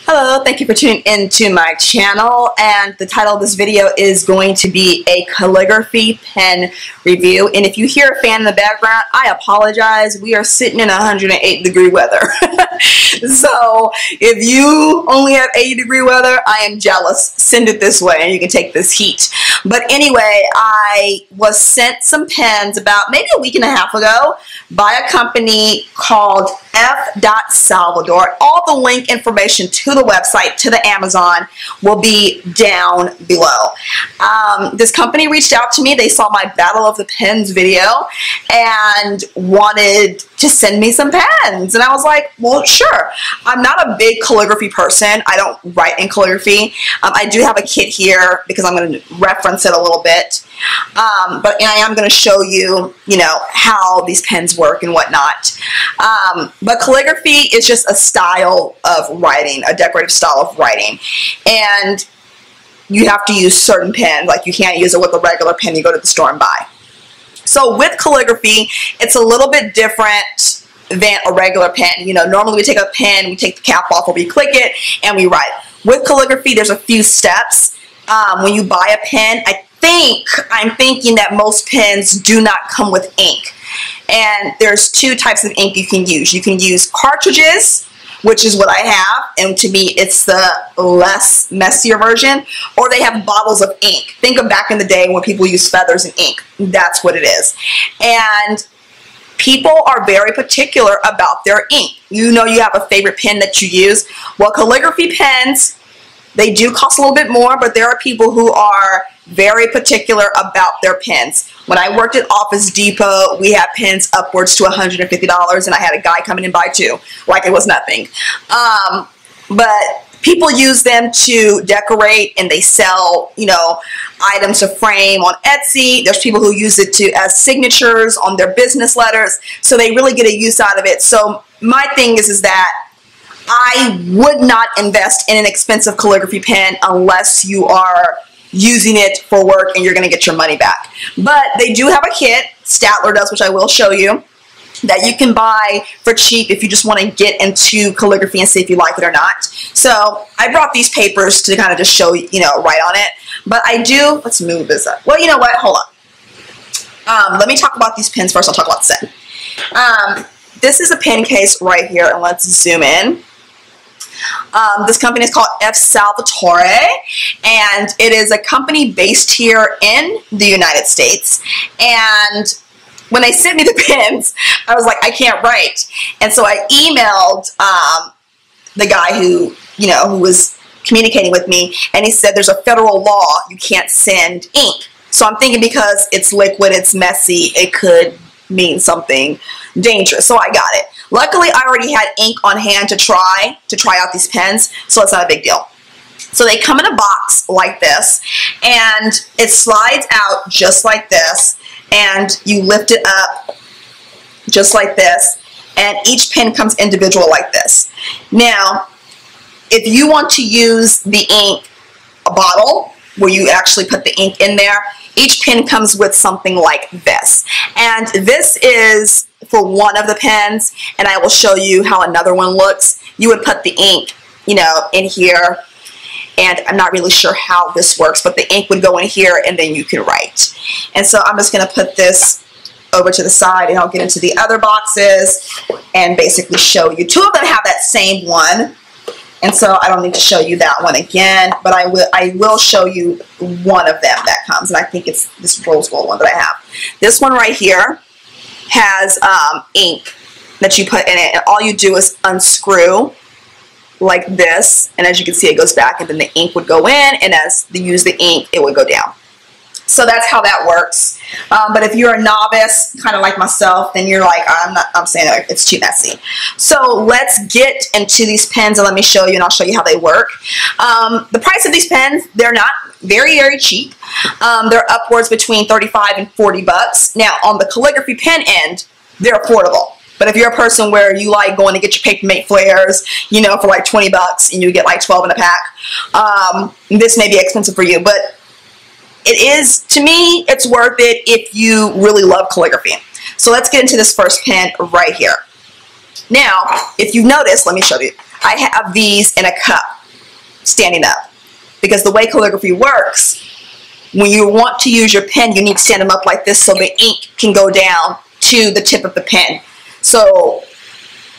Hello, thank you for tuning into my channel, and the title of this video is going to be a calligraphy pen review. And if you hear a fan in the background, I apologize. We are sitting in 108-degree weather. So if you only have 80-degree weather, I am jealous. Send it this way and you can take this heat. But anyway, I was sent some pens about maybe a week and a half ago by a company called Salvatore. All the link information to the website, to the Amazon, will be down below. This company reached out to me. They saw my Battle of the Pens video and wanted to send me some pens. And I was like, well, sure. I'm not a big calligraphy person. I don't write in calligraphy. I do have a kit here because I'm going to reference it a little bit. But I am going to show you, how these pens work and whatnot. But calligraphy is just a style of writing, a decorative style of writing. And you have to use certain pens. Like, you can't use it with a regular pen you go to the store and buy. So with calligraphy, it's a little bit different than a regular pen. Normally we take a pen, we take the cap off, or we click it, and we write. With calligraphy, there's a few steps. When you buy a pen, I'm thinking that most pens do not come with ink. And there's two types of ink you can use. You can use cartridges, which is what I have, and to me it's the less messier version, or they have bottles of ink. Think of back in the day when people used feathers and ink. That's what it is. And people are very particular about their ink. You have a favorite pen that you use. Well, calligraphy pens, they do cost a little bit more, but there are people who are very particular about their pens. When I worked at Office Depot, we had pens upwards to $150, and I had a guy come in and buy two, like it was nothing. But people use them to decorate, and they sell, items to frame on Etsy. There's people who use it as signatures on their business letters, so they really get a use out of it. So my thing is that I would not invest in an expensive calligraphy pen unless you are using it for work and you're going to get your money back. But they do have a kit, Statler does, which I will show you, that you can buy for cheap if you just want to get into calligraphy and see if you like it or not. So I brought these papers to kind of just show you, write on it. But I do, let's move this up. Well, you know what, hold on. Let me talk about these pens first. I'll talk about the set. This is a pen case right here, and let's zoom in. This company is called Salvatore, and it is a company based here in the United States. And when they sent me the pens, I was like, I can't write. And so I emailed the guy who was communicating with me, and he said there's a federal law, you can't send ink. So I'm thinking because it's liquid, it's messy, it could mean something dangerous. So I got it. Luckily, I already had ink on hand to try out these pens, so it's not a big deal. So they come in a box like this, and it slides out just like this, and you lift it up just like this, and each pen comes individual like this. Now, if you want to use the ink, a bottle, where you actually put the ink in there, each pen comes with something like this. And this is for one of the pens, and I will show you how another one looks. You would put the ink, in here, and I'm not really sure how this works, but the ink would go in here, and then you can write. And so I'm just going to put this over to the side, and I'll get into the other boxes and basically show you. Two of them have that same one, and so I don't need to show you that one again, but I will show you one of them that comes, and I think it's this rose gold one that I have. This one right here has ink that you put in it, and all you do is unscrew like this, and as you can see, it goes back, and then the ink would go in, and as you use the ink, it would go down. So that's how that works. But if you're a novice, kind of like myself, then you're like, I'm saying it's too messy. So let's get into these pens, and let me show you, and I'll show you how they work. The price of these pens, they're not very, very cheap. They're upwards between 35 and 40 bucks. Now, on the calligraphy pen end, they're affordable. But if you're a person where you like going to get your Paper Mate flares, for like 20 bucks, and you get like 12 in a pack, this may be expensive for you. But it is, to me, it's worth it if you really love calligraphy. So let's get into this first pen right here. Now, if you've noticed, let me show you. I have these in a cup, standing up. Because the way calligraphy works, when you want to use your pen, you need to stand them up like this so the ink can go down to the tip of the pen. So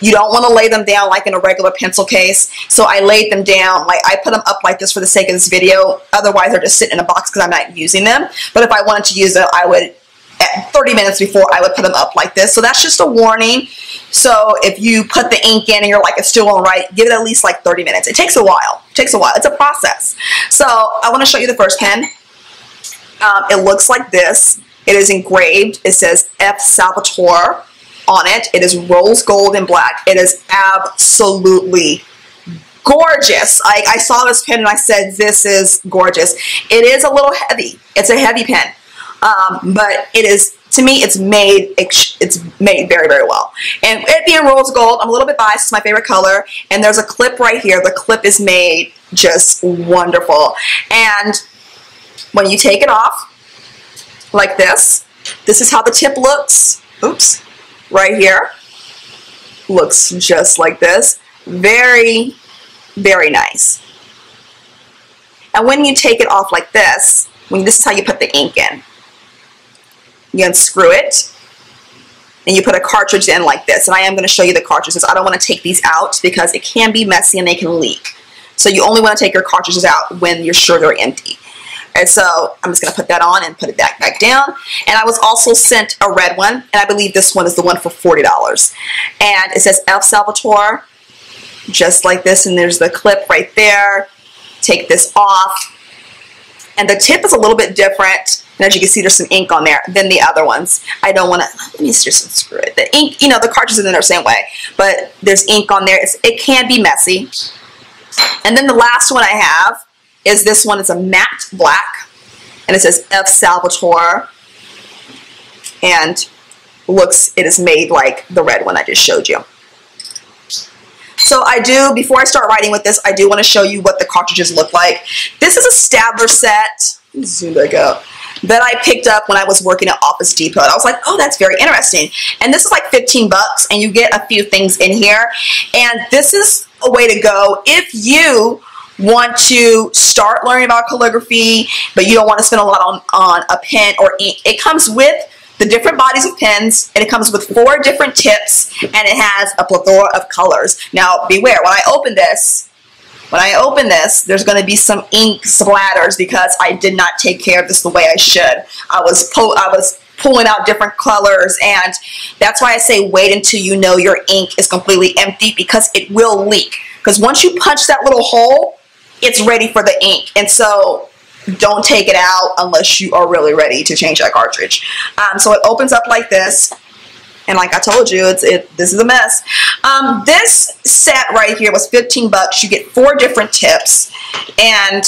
you don't want to lay them down like in a regular pencil case. So I laid them down, like I put them up like this for the sake of this video. Otherwise, they're just sitting in a box because I'm not using them. But if I wanted to use them, I would, at 30 minutes before, I would put them up like this. So that's just a warning. So if you put the ink in and you're like, it's still on right, give it at least like 30 minutes. It takes a while. It takes a while. It's a process. So I want to show you the first pen. It looks like this. It is engraved. It says F. Salvatore on it. It is rose gold and black. It is absolutely gorgeous. I saw this pen and I said, this is gorgeous. It is a little heavy. It's a heavy pen. But it is, to me, it's made very, very well. And it being rose gold, I'm a little bit biased. It's my favorite color. And there's a clip right here. The clip is made just wonderful. And when you take it off like this is how the tip looks. Oops. Right here. Looks just like this. Very, very nice. And when you take it off like this is how you put the ink in. You unscrew it, and you put a cartridge in like this. And I am going to show you the cartridges. I don't want to take these out because it can be messy and they can leak. So you only want to take your cartridges out when you're sure they're empty. And so I'm just going to put that on and put it back down. And I was also sent a red one, and I believe this one is the one for $40. And it says F. Salvatore, just like this, and there's the clip right there. Take this off. And the tip is a little bit different. And as you can see, there's some ink on there than the other ones. I don't want to, let me just unscrew it. The ink, you know, the cartridge is in the same way, but there's ink on there. It can be messy. And then the last one I have is this one. It's a matte black, and it says F. Salvatore, and it is made like the red one I just showed you. So before I start writing with this, I do want to show you what the cartridges look like. This is a Stabler set, zoom back up, that I picked up when I was working at Office Depot. And I was like, oh, that's very interesting. And this is like 15 bucks, and you get a few things in here. And this is a way to go if you want to start learning about calligraphy, but you don't want to spend a lot on a pen or ink. It comes with the different bodies of pens, and it comes with 4 different tips, and it has a plethora of colors. Now, beware, when I open this, there's going to be some ink splatters because I did not take care of this the way I should. I was pulling out different colors, and that's why I say wait until you know your ink is completely empty, because it will leak. Because once you punch that little hole, it's ready for the ink. And so don't take it out unless you are really ready to change that cartridge. So it opens up like this. And like I told you, this is a mess. This set right here was 15 bucks. You get 4 different tips. And,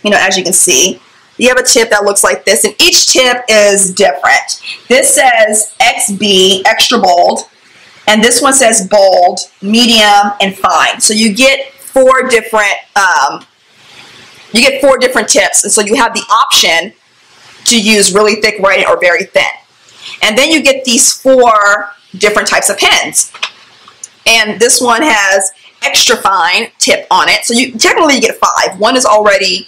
you know, as you can see, you have a tip that looks like this. And each tip is different. This says XB, extra bold. And this one says bold, medium, and fine. So you get 4 different tips, and so you have the option to use really thick writing or very thin. And then you get these 4 different types of pens. And this one has extra fine tip on it. So you technically get 5. One is already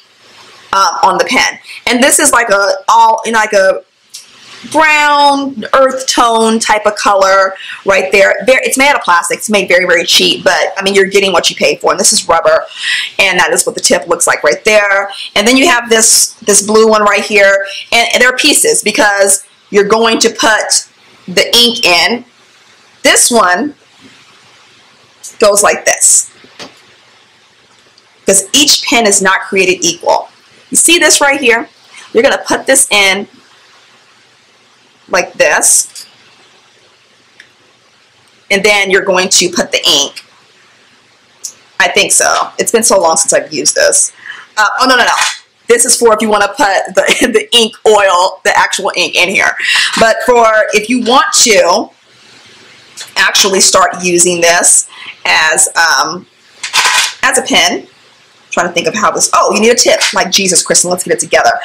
on the pen. And this is like a brown earth tone type of color right there. It's made out of plastic. It's made very, very cheap, but I mean, you're getting what you pay for. And this is rubber, and that is what the tip looks like right there. And then you have this blue one right here, and there are pieces because you're going to put the ink in. This one goes like this because each pen is not created equal. You see this right here? You're going to put this in like this, and then you're going to put the ink. I think so. It's been so long since I've used this. Oh, no. This is for if you want to put the ink oil, the actual ink in here. But if you want to actually start using this as a pen, I'm trying to think of how this, oh, you need a tip. Like, Jesus, Kristen, let's get it together.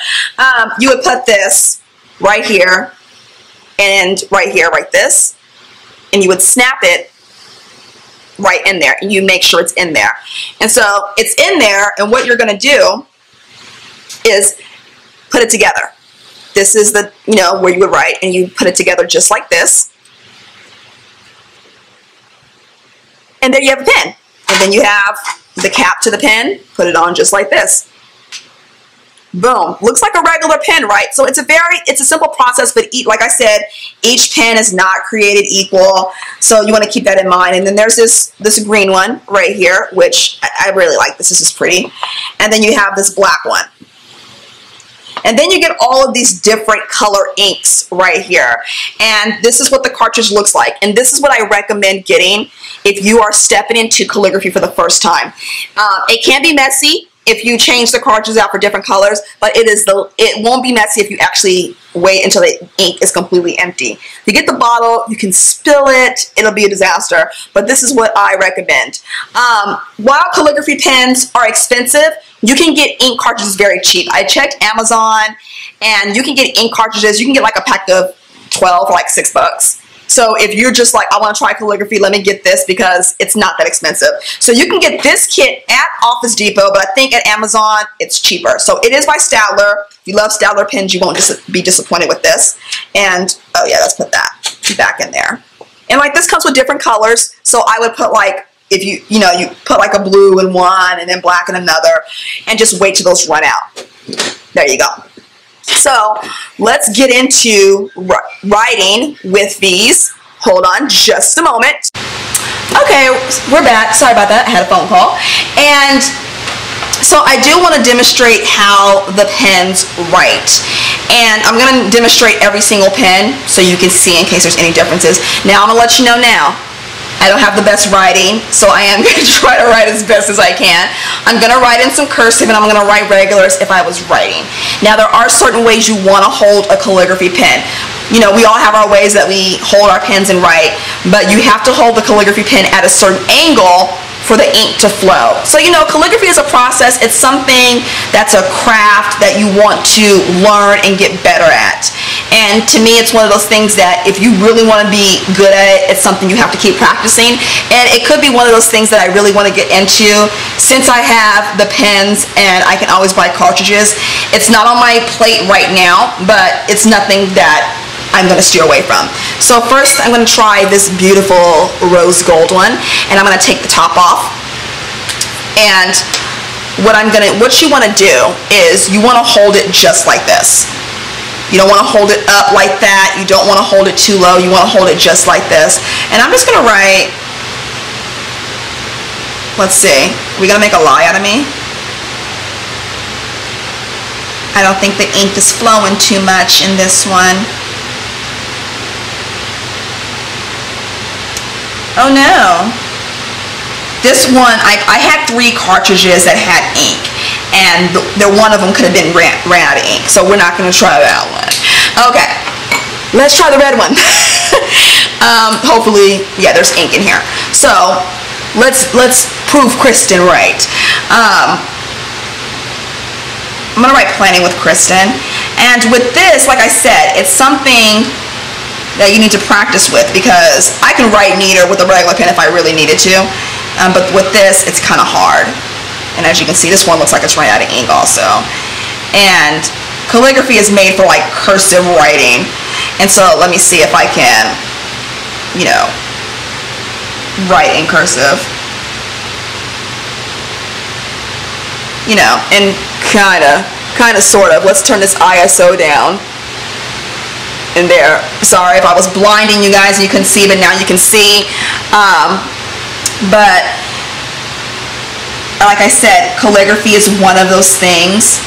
You would put this right here, and right here, like this, and you would snap it right in there, and you make sure it's in there. And so it's in there, and what you're going to do is put it together. This is the, you know, where you would write, and you put it together just like this. And there you have a pen. And then you have the cap to the pen, put it on just like this. Boom. Looks like a regular pen, right? So it's a simple process, but like I said, each pen is not created equal. So you want to keep that in mind. And then there's this green one right here, which I really like. This is pretty. And then you have this black one. And then you get all of these different color inks right here. And this is what the cartridge looks like. And this is what I recommend getting if you are stepping into calligraphy for the first time. It can be messy if you change the cartridges out for different colors, but it won't be messy if you actually wait until the ink is completely empty. You get the bottle, you can spill it, it'll be a disaster, but this is what I recommend. While calligraphy pens are expensive, you can get ink cartridges very cheap. I checked Amazon, and you can get ink cartridges. You can get like a pack of 12 for like $6. So if you're just like, I want to try calligraphy, let me get this because it's not that expensive. So you can get this kit at Office Depot, but I think at Amazon it's cheaper. So it is by Staedtler. If you love Staedtler pens, you won't be disappointed with this. And, oh yeah, let's put that back in there. And like this comes with different colors. So I would put like, if you put like a blue in one and then black in another, and just wait till those run out. There you go. So let's get into writing with these. Hold on just a moment. Okay, we're back. Sorry about that. I had a phone call. And so I do want to demonstrate how the pens write. And I'm going to demonstrate every single pen so you can see in case there's any differences. Now I'm going to let you know now. I don't have the best writing, so I am going to try to write as best as I can. I'm going to write in some cursive, and I'm going to write regulars if I was writing. Now, there are certain ways you want to hold a calligraphy pen. You know, we all have our ways that we hold our pens and write, but you have to hold the calligraphy pen at a certain angle for the ink to flow. So, you know, calligraphy is a process. It's something that's a craft that you want to learn and get better at. And to me, it's one of those things that if you really want to be good at it, it's something you have to keep practicing. And it could be one of those things that I really want to get into. Since I have the pens and I can always buy cartridges, it's not on my plate right now, but it's nothing that I'm going to steer away from. So first I'm going to try this beautiful rose gold one, and I'm going to take the top off. And what you want to do is you want to hold it just like this. You don't want to hold it up like that. You don't want to hold it too low. You want to hold it just like this. And I'm just going to write, let's see, are we going to make a lie out of me? I don't think the ink is flowing too much in this one. Oh no. This one, I had 3 cartridges that had ink, and one of them could have been ran out of ink, so we're not going to try that one. Okay, let's try the red one. Hopefully, yeah, there's ink in here. So let's prove Kristen right. I'm going to write planning with Kristen, and with this, like I said, it's something that you need to practice with, because I can write neater with a regular pen if I really needed to, but with this it's kind of hard. And as you can see, this one looks like it's running out of ink also. And calligraphy is made for like cursive writing, and so let me see if I can, you know, write in cursive, you know, and kind of sort of. Let's turn this ISO down. In there. Sorry if I was blinding you guys and you couldn't see, but now you can see. But like I said, calligraphy is one of those things.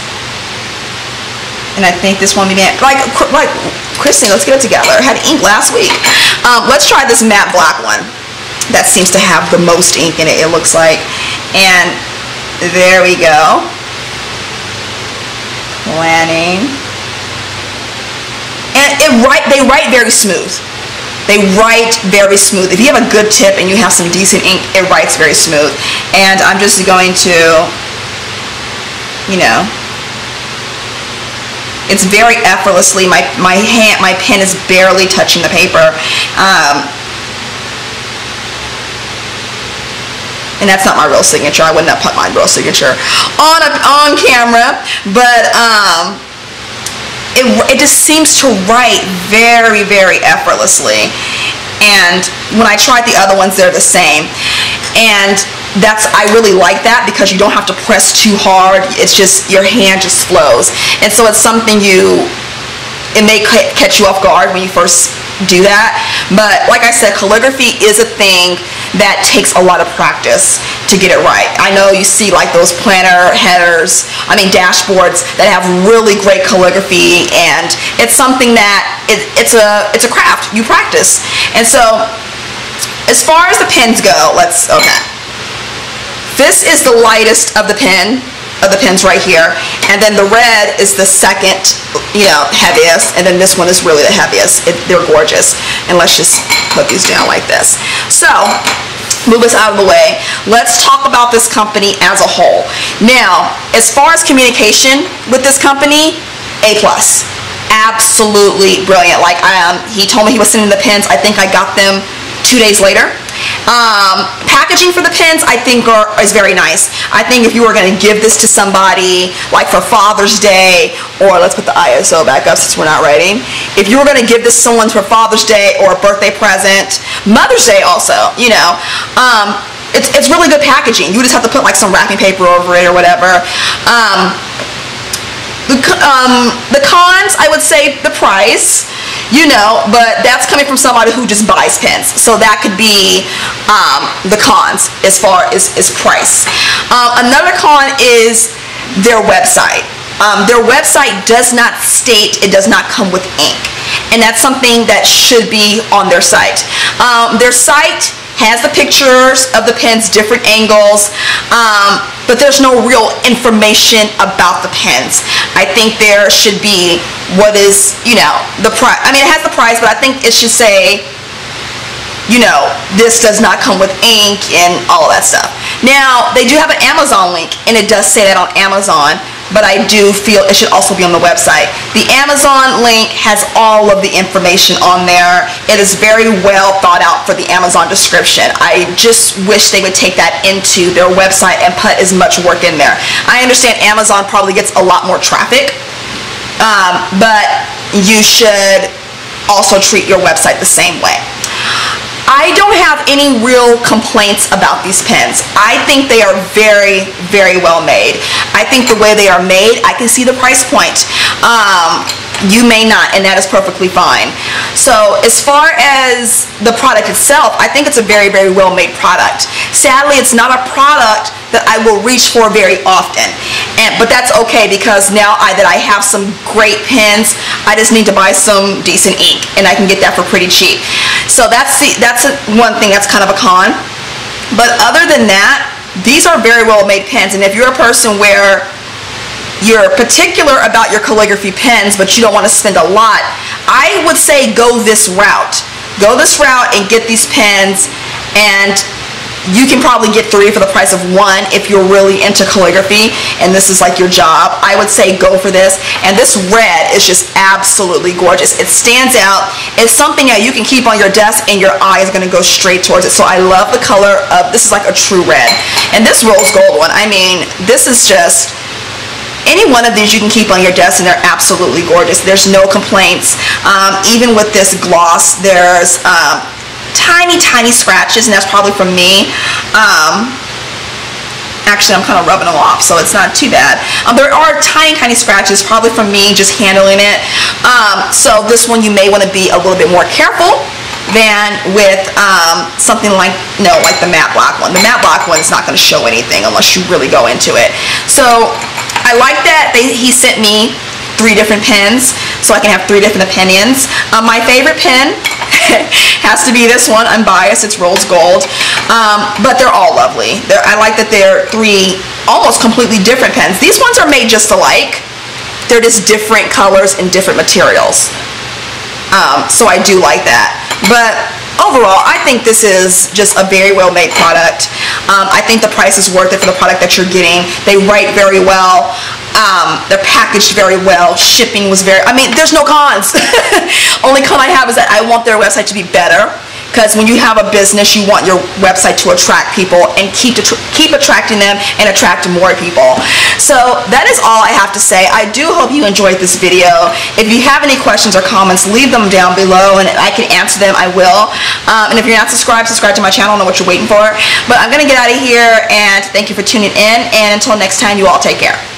And I think this one, like Kristen, let's get it together. I had ink last week. Let's try this matte black one. That seems to have the most ink in it, it looks like. And there we go. Planning. And they write very smooth. They write very smooth. If you have a good tip and you have some decent ink, it writes very smooth. And I'm just going to, you know, it's very effortlessly. My pen is barely touching the paper. And that's not my real signature. I wouldn't have put my real signature on camera, but it just seems to write very, very effortlessly. And when I tried the other ones, they're the same. And I really like that because you don't have to press too hard. It's just, your hand just flows. And so it's something it may catch you off guard when you first do that. But like I said, calligraphy is a thing that takes a lot of practice to get it right. I know you see like those planner headers, dashboards that have really great calligraphy, and it's something that it's a craft. You practice. And so as far as the pens go, this is the lightest of the pens right here, and then the red is the second, heaviest, and then this one is really the heaviest. They're gorgeous. And let's just put these down like this. So, move this out of the way. Let's talk about this company as a whole. Now, as far as communication with this company, A+. Absolutely brilliant. Like, he told me he was sending the pens. I think I got them 2 days later. Packaging for the pens, I think, is very nice. I think if you were going to give this to somebody, like for Father's Day, or let's put the ISO back up since we're not writing. If you were going to give this to someone for Father's Day or a birthday present, Mother's Day also, it's really good packaging. You just have to put like some wrapping paper over it or whatever. The cons, I would say the price, but that's coming from somebody who just buys pens. So that could be the cons as far as price. Another con is their website. Their website does not state, it does not come with ink. And that's something that should be on their site. Their site has the pictures of the pens, different angles, but there's no real information about the pens. I think there should be what is, the price. It has the price, but I think it should say, this does not come with ink and all of that stuff. Now, they do have an Amazon link, and it does say that on Amazon, but I do feel it should also be on the website. The Amazon link has all of the information on there. It is very well thought out for the Amazon description. I just wish they would take that into their website and put as much work in there. I understand Amazon probably gets a lot more traffic, but you should also treat your website the same way. I don't have any real complaints about these pens. I think they are very, very well made. I think the way they are made, I can see the price point. You may not, and that is perfectly fine. So as far as the product itself, I think it's a very, very well made product. Sadly, it's not a product that I will reach for very often. But that's okay, because now that I have some great pens, I just need to buy some decent ink, and I can get that for pretty cheap. So that's one thing that's kind of a con. But other than that, these are very well made pens. And if you're a person where you're particular about your calligraphy pens, but you don't want to spend a lot, I would say go this route. Go this route and get these pens, and you can probably get 3 for the price of 1 if you're really into calligraphy and this is like your job. I would say go for this. And this red is just absolutely gorgeous. It stands out. It's something that you can keep on your desk and your eye is going to go straight towards it. So I love the color of, this is like a true red. And this rose gold one, this is just, any one of these you can keep on your desk and they're absolutely gorgeous. There's no complaints. Even with this gloss, there's tiny scratches, and that's probably from me. Actually, I'm kind of rubbing them off, so it's not too bad. There are tiny scratches, probably from me just handling it. So this one you may want to be a little bit more careful than with something like the matte black one. The matte black one is not going to show anything unless you really go into it. So I like that he sent me 3 different pens, so I can have 3 different opinions. My favorite pen has to be this one. I'm biased, it's rose gold, but they're all lovely. I like that they're 3 almost completely different pens. These ones are made just alike. They're just different colors and different materials. So I do like that. But overall, I think this is just a very well made product. I think the price is worth it for the product that you're getting. They write very well. They're packaged very well. Shipping was there's no cons. Only con I have is that I want their website to be better. because when you have a business, you want your website to attract people and keep attracting them and attract more people. So that is all I have to say. I do hope you enjoyed this video. If you have any questions or comments, leave them down below and I can answer them. I will. And if you're not subscribed, subscribe to my channel. I know what you're waiting for. But I'm going to get out of here, and thank you for tuning in, and until next time, you all take care.